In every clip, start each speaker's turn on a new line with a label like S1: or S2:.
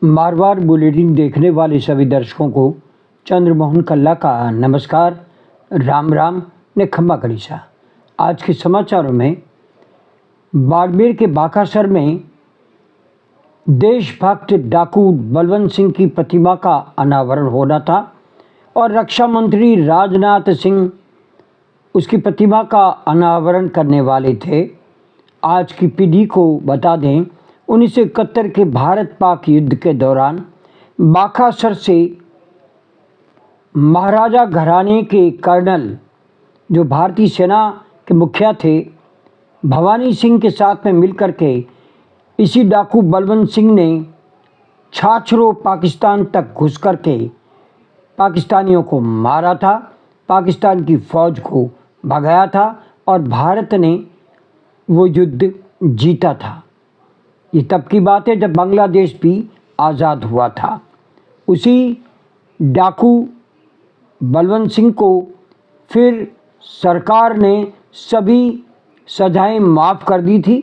S1: Marwar bulletin देखने वाले सभी दर्शकों को चंद्रमोहन कल्ला का नमस्कार, राम राम ने खम्बा गणिसा। आज के समाचारों में बाड़मेर के बाकासर में देशभक्त डाकू बलवंत सिंह की प्रतिमा का अनावरण होना था और रक्षा मंत्री राजनाथ सिंह उसकी प्रतिमा का अनावरण करने वाले थे। आज की पीढ़ी को बता दें, 1971 के भारत पाक युद्ध के दौरान बाकासर से महाराजा घराने के कर्नल जो भारतीय सेना के मुखिया थे भवानी सिंह के साथ में मिलकर के इसी डाकू बलवंत सिंह ने छाछरों पाकिस्तान तक घुस कर के पाकिस्तानियों को मारा था, पाकिस्तान की फौज को भगाया था और भारत ने वो युद्ध जीता था। ये तब की बात है जब बांग्लादेश भी आज़ाद हुआ था। उसी डाकू बलवंत सिंह को फिर सरकार ने सभी सजाएं माफ़ कर दी थी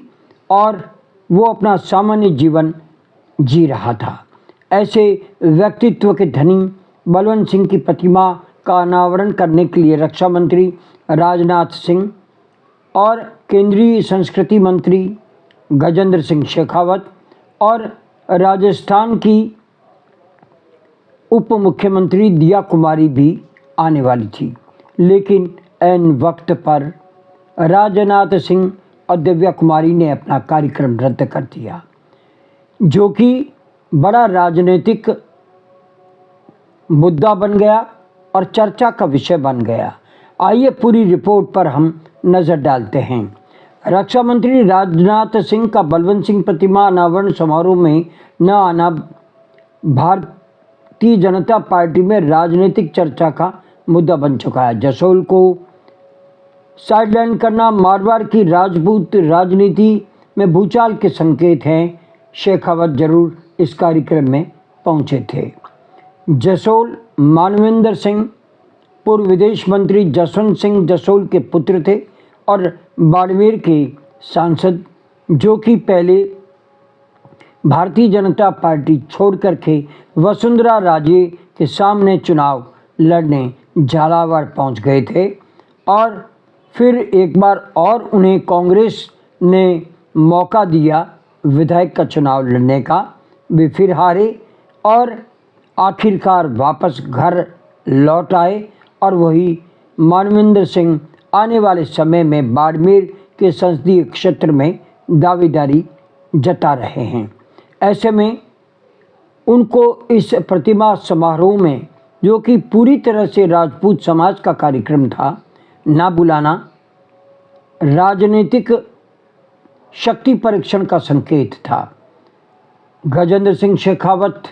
S1: और वो अपना सामान्य जीवन जी रहा था। ऐसे व्यक्तित्व के धनी बलवंत सिंह की प्रतिमा का अनावरण करने के लिए रक्षा मंत्री राजनाथ सिंह और केंद्रीय संस्कृति मंत्री गजेंद्र सिंह शेखावत और राजस्थान की उप मुख्यमंत्री दिया कुमारी भी आने वाली थी, लेकिन ऐन वक्त पर राजनाथ सिंह और दिव्या कुमारी ने अपना कार्यक्रम रद्द कर दिया, जो कि बड़ा राजनीतिक मुद्दा बन गया और चर्चा का विषय बन गया। आइए पूरी रिपोर्ट पर हम नज़र डालते हैं। रक्षा मंत्री राजनाथ सिंह का बलवंत सिंह प्रतिमा अनावरण समारोह में न आना भारतीय जनता पार्टी में राजनीतिक चर्चा का मुद्दा बन चुका है। जसोल को साइडलाइन करना मारवाड़ की राजपूत राजनीति में भूचाल के संकेत हैं। शेखावत जरूर इस कार्यक्रम में पहुंचे थे। जसोल मानवेंद्र सिंह पूर्व विदेश मंत्री जसवंत सिंह जसोल के पुत्र थे और बाड़मेर के सांसद, जो कि पहले भारतीय जनता पार्टी छोड़ करके वसुंधरा राजे के सामने चुनाव लड़ने झालावाड़ पहुंच गए थे और फिर एक बार और उन्हें कांग्रेस ने मौका दिया विधायक का चुनाव लड़ने का। वे फिर हारे और आखिरकार वापस घर लौट आए और वही मानवेंद्र सिंह आने वाले समय में बाड़मेर के संसदीय क्षेत्र में दावेदारी जता रहे हैं। ऐसे में उनको इस प्रतिमा समारोह में, जो कि पूरी तरह से राजपूत समाज का कार्यक्रम था, ना बुलाना राजनीतिक शक्ति परीक्षण का संकेत था। गजेंद्र सिंह शेखावत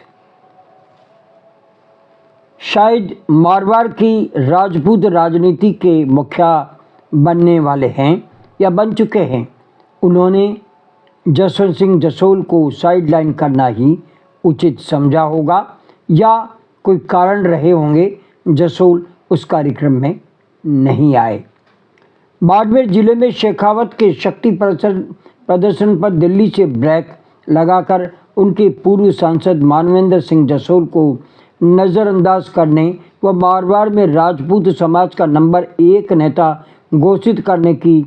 S1: शायद मारवाड़ की राजपूत राजनीति के मुखिया बनने वाले हैं या बन चुके हैं। उन्होंने जसवंत सिंह जसोल को साइडलाइन करना ही उचित समझा होगा या कोई कारण रहे होंगे जसोल उस कार्यक्रम में नहीं आए। बाड़मेर जिले में शेखावत के शक्ति प्रदर्शन पर दिल्ली से ब्रेक लगाकर उनके पूर्व सांसद मानवेंद्र सिंह जसोल को नज़रअंदाज करने व मारवाड़ में राजपूत समाज का नंबर 1 नेता घोषित करने की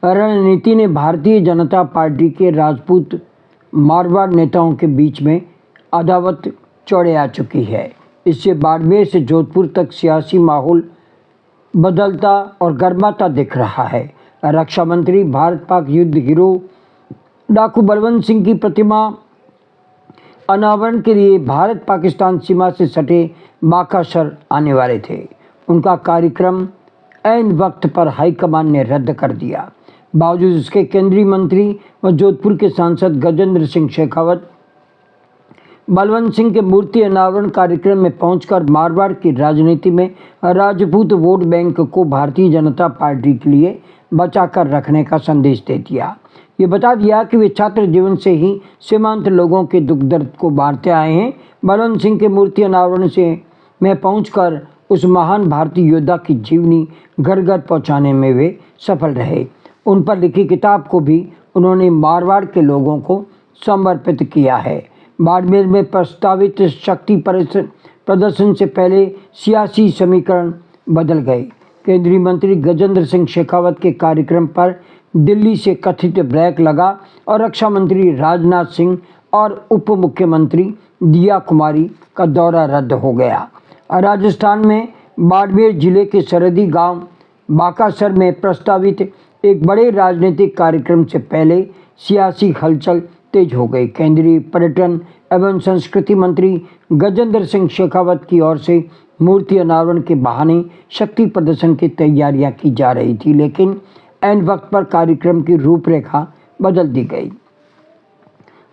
S1: रणनीति ने भारतीय जनता पार्टी के राजपूत मारवाड़ नेताओं के बीच में अदावत चौड़े आ चुकी है। इससे बाड़मेर से जोधपुर तक सियासी माहौल बदलता और गर्माता दिख रहा है। रक्षा मंत्री भारत पाक युद्ध हीरो डाकू बलवंत सिंह की प्रतिमा अनावरण के लिए भारत पाकिस्तान सीमा से सटे बाकासर आने वाले थे। उनका कार्यक्रम ऐन वक्त पर हाईकमान ने रद्द कर दिया। बावजूद इसके केंद्रीय मंत्री व जोधपुर के सांसद गजेंद्र सिंह शेखावत बलवंत सिंह के मूर्ति अनावरण कार्यक्रम में पहुंचकर मारवाड़ की राजनीति में राजपूत वोट बैंक को भारतीय जनता पार्टी के लिए बचाकर रखने का संदेश दे दिया। ये बता दिया कि वे छात्र जीवन से ही सीमांत लोगों के दुख दर्द को बांटते आए हैं। बलवंत सिंह के मूर्ति अनावरण से में पहुंचकर उस महान भारतीय योद्धा की जीवनी घर घर पहुंचाने में वे सफल रहे। उन पर लिखी किताब को भी उन्होंने मारवाड़ के लोगों को समर्पित किया है। बाड़मेर में प्रस्तावित शक्ति प्रदर्शन से पहले सियासी समीकरण बदल गए। केंद्रीय मंत्री गजेंद्र सिंह शेखावत के कार्यक्रम पर दिल्ली से कथित ब्रेक लगा और रक्षा मंत्री राजनाथ सिंह और उप मुख्यमंत्री दिया कुमारी का दौरा रद्द हो गया। राजस्थान में बाड़मेर जिले के सरहदी गांव बाकासर में प्रस्तावित एक बड़े राजनीतिक कार्यक्रम से पहले सियासी हलचल तेज हो गई। केंद्रीय पर्यटन एवं संस्कृति मंत्री गजेंद्र सिंह शेखावत की ओर से मूर्ति अनावरण के बहाने शक्ति प्रदर्शन की तैयारियां की जा रही थी, लेकिन ऐन वक्त पर कार्यक्रम की रूपरेखा बदल दी गई।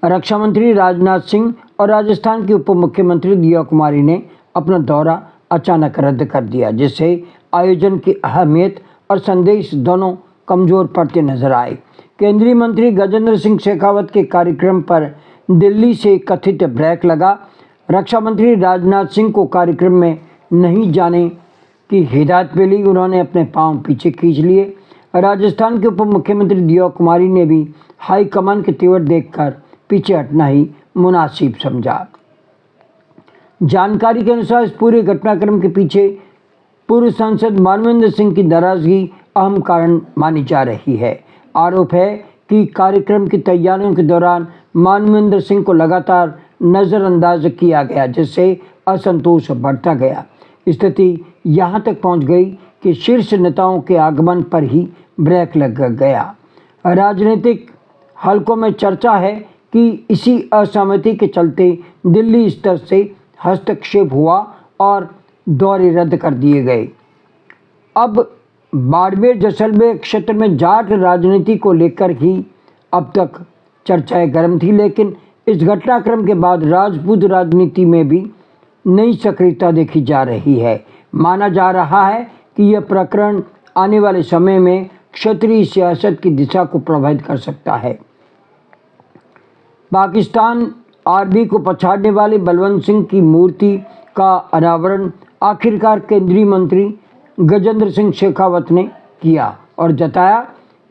S1: रक्षा मंत्री राजनाथ सिंह और राजस्थान के उप मुख्यमंत्री दिया कुमारी ने अपना दौरा अचानक रद्द कर दिया, जिससे आयोजन की अहमियत और संदेश दोनों कमजोर पड़ते नजर आए। केंद्रीय मंत्री गजेंद्र सिंह शेखावत के कार्यक्रम पर दिल्ली से कथित ब्रेक लगा। रक्षा मंत्री राजनाथ सिंह को कार्यक्रम में नहीं जाने की हिदायत मिली, उन्होंने अपने पांव पीछे खींच लिए। राजस्थान के उप मुख्यमंत्री दिया कुमारी ने भी हाईकमान के तेवर देखकर पीछे हटना ही मुनासिब समझा। जानकारी के अनुसार इस पूरे घटनाक्रम के पीछे पूर्व सांसद मानवेंद्र सिंह की नाराजगी अहम कारण मानी जा रही है। आरोप है कि कार्यक्रम की तैयारियों के दौरान मानवेंद्र सिंह को लगातार नजरअंदाज किया गया, जिससे असंतोष बढ़ता गया। स्थिति यहां तक पहुंच गई कि शीर्ष नेताओं के आगमन पर ही ब्रेक लग गया। राजनीतिक हलकों में चर्चा है कि इसी असहमति के चलते दिल्ली स्तर से हस्तक्षेप हुआ और दौरे रद्द कर दिए गए। अब बाड़मेर जैसलमेर क्षेत्र में जाट राजनीति को लेकर ही अब तक चर्चाएं गर्म थी, लेकिन इस घटनाक्रम के बाद राजपूत राजनीति में भी नई सक्रियता देखी जा रही है। माना जा रहा है कि यह प्रकरण आने वाले समय में क्षेत्रीय सियासत की दिशा को प्रभावित कर सकता है। पाकिस्तान आर्मी को पछाड़ने वाले बलवंत सिंह की मूर्ति का अनावरण आखिरकार केंद्रीय मंत्री गजेंद्र सिंह शेखावत ने किया और जताया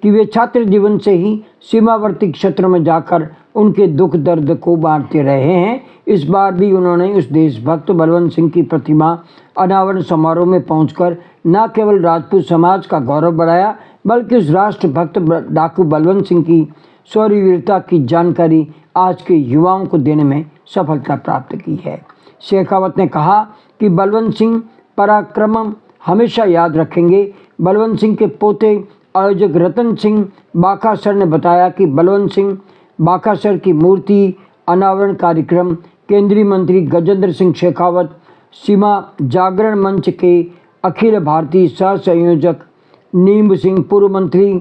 S1: कि वे छात्र जीवन से ही सीमावर्ती क्षेत्र में जाकर उनके दुख दर्द को बांटते रहे हैं। इस बार भी उन्होंने उस देशभक्त बलवंत सिंह की प्रतिमा अनावरण समारोह में पहुंचकर न केवल राजपूत समाज का गौरव बढ़ाया, बल्कि उस राष्ट्रभक्त डाकू बलवंत सिंह की शौर्यवीरता की जानकारी आज के युवाओं को देने में सफलता प्राप्त की है। शेखावत ने कहा कि बलवंत सिंह पराक्रम हमेशा याद रखेंगे। बलवंत सिंह के पोते आयोजक रतन सिंह बाकासर ने बताया कि बलवंत सिंह बाकासर की मूर्ति अनावरण कार्यक्रम केंद्रीय मंत्री गजेंद्र सिंह शेखावत, सीमा जागरण मंच के अखिल भारतीय सह संयोजक नीम सिंह, पूर्व मंत्री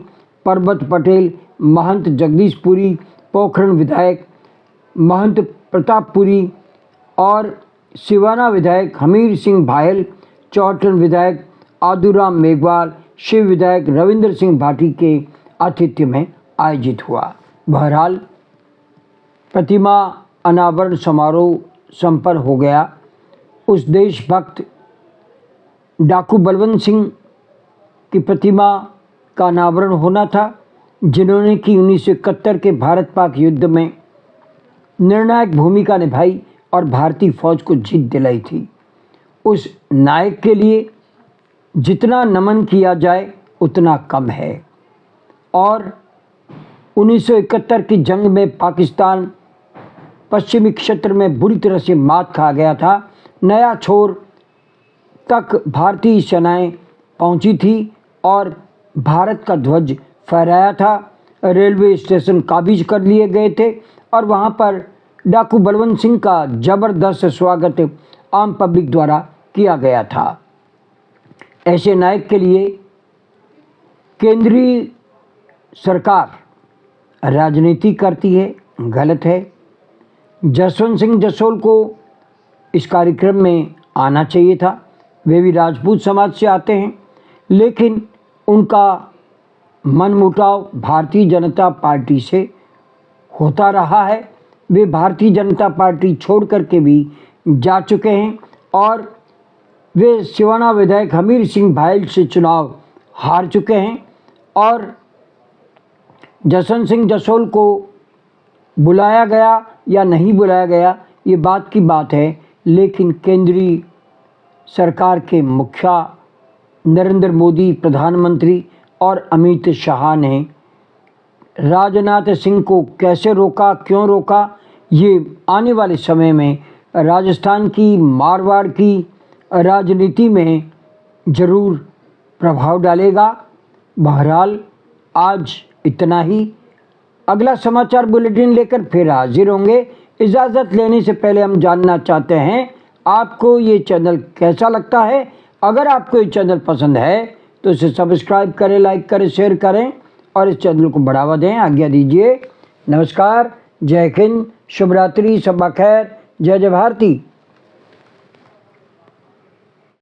S1: परबत पटेल, महंत जगदीश पुरी, पोखरण विधायक महंत प्रतापपुरी और सिवाना विधायक हमीर सिंह भायल, चौटन विधायक आदूराम मेघवाल, शिव विधायक रविंद्र सिंह भाटी के आतिथ्य में आयोजित हुआ। बहरहाल प्रतिमा अनावरण समारोह संपन्न हो गया। उस देशभक्त डाकू बलवंत सिंह की प्रतिमा का अनावरण होना था, जिन्होंने कि 1971 के भारत पाक युद्ध में निर्णायक भूमिका निभाई और भारतीय फौज को जीत दिलाई थी। उस नायक के लिए जितना नमन किया जाए उतना कम है। और 1971 की जंग में पाकिस्तान पश्चिमी क्षेत्र में बुरी तरह से मात खा गया था। नया छोर तक भारतीय सेनाएं पहुंची थी और भारत का ध्वज फहराया था। रेलवे स्टेशन काबिज कर लिए गए थे और वहां पर डाकू बलवंत सिंह का जबरदस्त स्वागत आम पब्लिक द्वारा किया गया था। ऐसे नायक के लिए केंद्रीय सरकार राजनीति करती है, गलत है। जसवंत सिंह जसोल को इस कार्यक्रम में आना चाहिए था। वे भी राजपूत समाज से आते हैं, लेकिन उनका मनमुटाव भारतीय जनता पार्टी से होता रहा है। वे भारतीय जनता पार्टी छोड़ करके भी जा चुके हैं और वे सिवाना विधायक हमीर सिंह भायल से चुनाव हार चुके हैं और जसवंत सिंह जसोल को बुलाया गया या नहीं बुलाया गया ये बात की बात है, लेकिन केंद्रीय सरकार के मुखिया नरेंद्र मोदी प्रधानमंत्री और अमित शाह ने राजनाथ सिंह को कैसे रोका, क्यों रोका, ये आने वाले समय में राजस्थान की, मारवाड़ की राजनीति में ज़रूर प्रभाव डालेगा। बहरहाल आज इतना ही। अगला समाचार बुलेटिन लेकर फिर हाजिर होंगे। इजाज़त लेने से पहले हम जानना चाहते हैं आपको ये चैनल कैसा लगता है। अगर आपको ये चैनल पसंद है तो इसे सब्सक्राइब करें, लाइक करें, शेयर करें और इस चैनल को बढ़ावा दें। आज्ञा दीजिए। नमस्कार, जय हिंद, शुभ रात्रि, शब्बा खैर, जय जय भारती।